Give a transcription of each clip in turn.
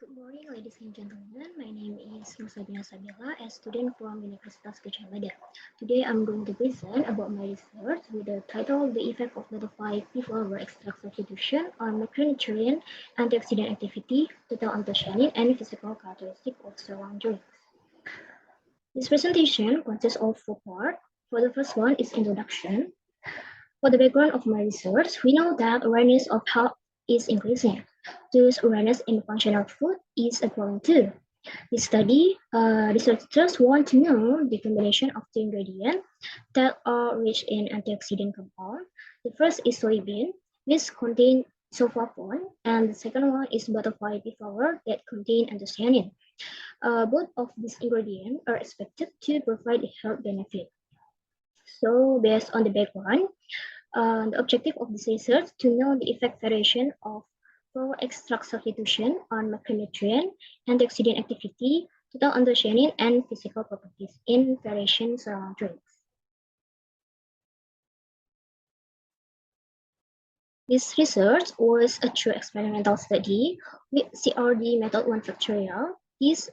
Good morning, ladies and gentlemen. My name is SABELA, a student from Universitas Gadjah, Mada. Today, I'm going to present about my research with the title "The Effect of Butterfly Pea Flower Extract Substitution on Macronutrient, Antioxidant Activity, Total Anthocyanin, and Physical Characteristic of Soylang drinks." This presentation consists of four parts. For the first one is introduction. For the background of my research, we know that awareness of health is increasing. Thus, awareness in functional food is growing too. This study, researchers want to know the combination of the ingredients that are rich in antioxidant compound. The first is soybean, which contains sulforaphane, and the second one is butterfly pea flower that contain anthocyanin. Both of these ingredients are expected to provide a health benefit. So, based on the background, the objective of this research to know the effect variation of flower extract substitution on macronutrient, antioxidant activity, total anthocyanin, and physical properties in variation surround drinks. This research was a true experimental study with CRD method 1 factorial. This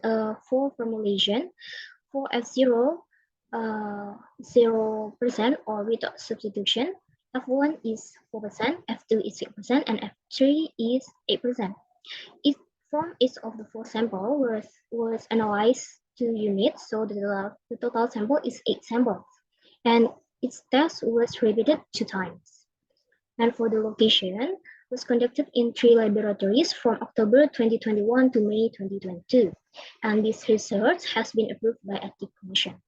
for formulation for F0 0% or without substitution. F1 is 4%, F2 is 6%, and F3 is 8%. From each of the four samples was analyzed 2 units, so the total sample is 8 samples. And its test was repeated 2 times. And for the location, was conducted in 3 laboratories from October 2021 to May 2022. And this research has been approved by Ethics Commission.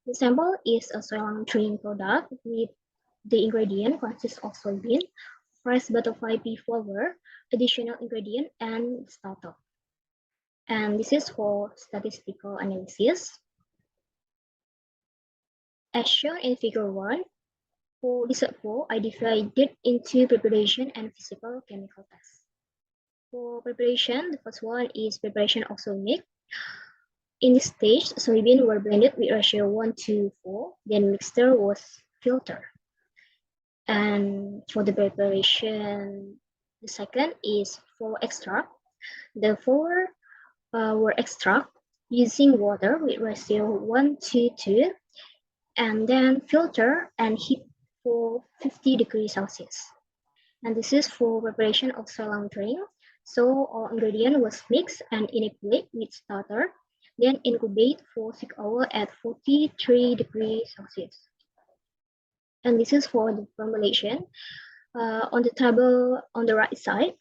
The sample is a Soylang drinking product with the ingredient consists of soybean, fresh butterfly pea flower, additional ingredient, and startup. And this is for statistical analysis. As shown in figure 1, for result 4, I divided into preparation and physical chemical tests. For preparation, the first one is preparation of soy milk. In this stage, soybean were blended with ratio 1:4, then mixture was filtered. And for the preparation, the second is flour extract. The flour were extract using water with ratio 1:2, and then filter and heat for 50 degrees Celsius. And this is for preparation of Soylang drink. So all ingredient was mixed and inoculate with starter, then incubate for 6 hours at 43 degrees Celsius. And this is for the formulation. On the table on the right side,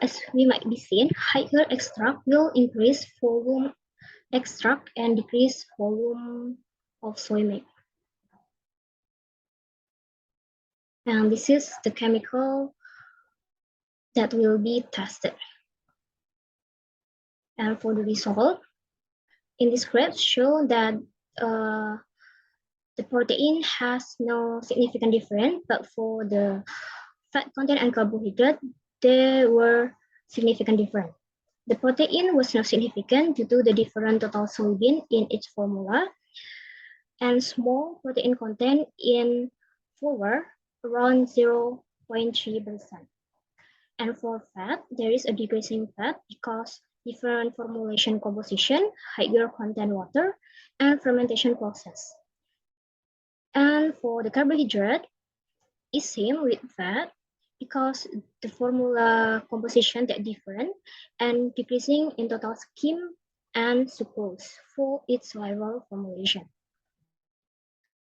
as we might be seen, higher extract will increase volume extract and decrease volume of soy milk. And this is the chemical that will be tested. And for the result, in this graph show that the protein has no significant difference, but for the fat content and carbohydrate, there were significant difference. The protein was not significant due to the different total soybean in each formula, and small protein content in flour around 0.3%. And for fat, there is a decreasing fat because different formulation composition, higher content water, and fermentation process. And for the carbohydrate, it's same with fat because the formula composition that different and decreasing in total skim and sucrose for its rival formulation.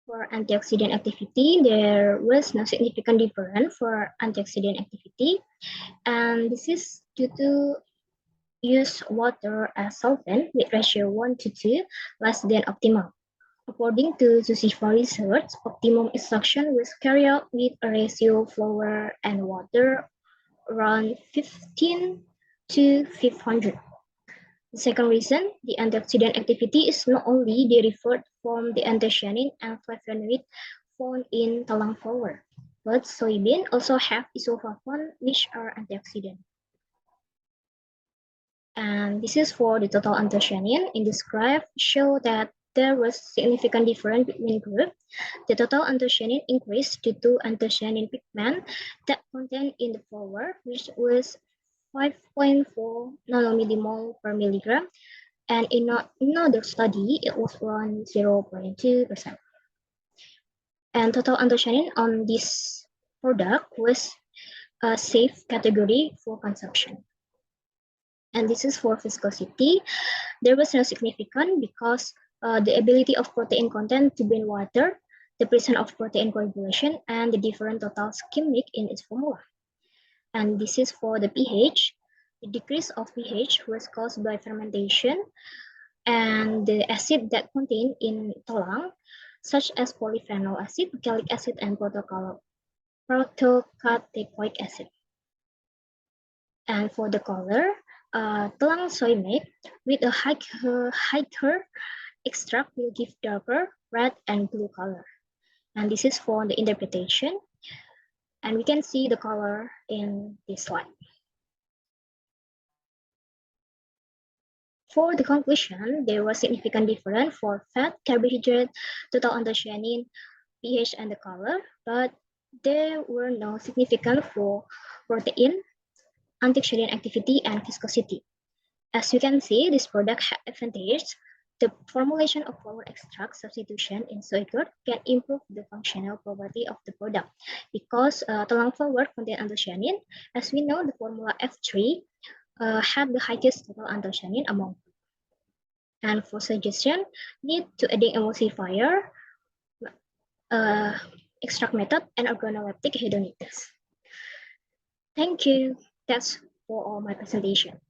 For antioxidant activity, there was no significant difference for antioxidant activity, and this is due to use water as solvent with ratio 1:2, less than optimal. According to Zusifa research, optimum extraction was carried out with a ratio of flour and water around 15:500. The second reason, the antioxidant activity is not only derived from the anthocyanin and flavonoid found in Telang flour, but soybean also have isoflavone, which are antioxidant. And this is for the total anthocyanin. In this graph, show that there was significant difference between groups. The total anthocyanin increased due to anthocyanin pigment that contained in the flour, which was 5.4 nanomillimole per milligram, and in another study, it was around 0.2%. And total anthocyanin on this product was a safe category for consumption. And this is for viscosity. There was no significant because the ability of protein content to bind water, the presence of protein coagulation, and the different total schemic in its formula. And this is for the pH. The decrease of pH was caused by fermentation and the acid that contained in Telang, such as polyphenol acid, gallic acid, and protocatechoic acid. And for the color, Telang soy milk with a higher extract will give darker red and blue color. And this is for the interpretation. And we can see the color in this slide. For the conclusion, there was significant difference for fat, carbohydrate, total anthocyanin, pH, and the color, but there were no significant for protein, antioxidant activity, and viscosity. As you can see, this product has advantages. The formulation of flower extract substitution in Soyghurt can improve the functional property of the product because Telang flower contains anthocyanin. As we know, the formula F3 had the highest total anthocyanin among them. And for suggestion, need to adding emulsifier, extract method, and organoleptic hedonitis. Thank you. That's for all my presentation.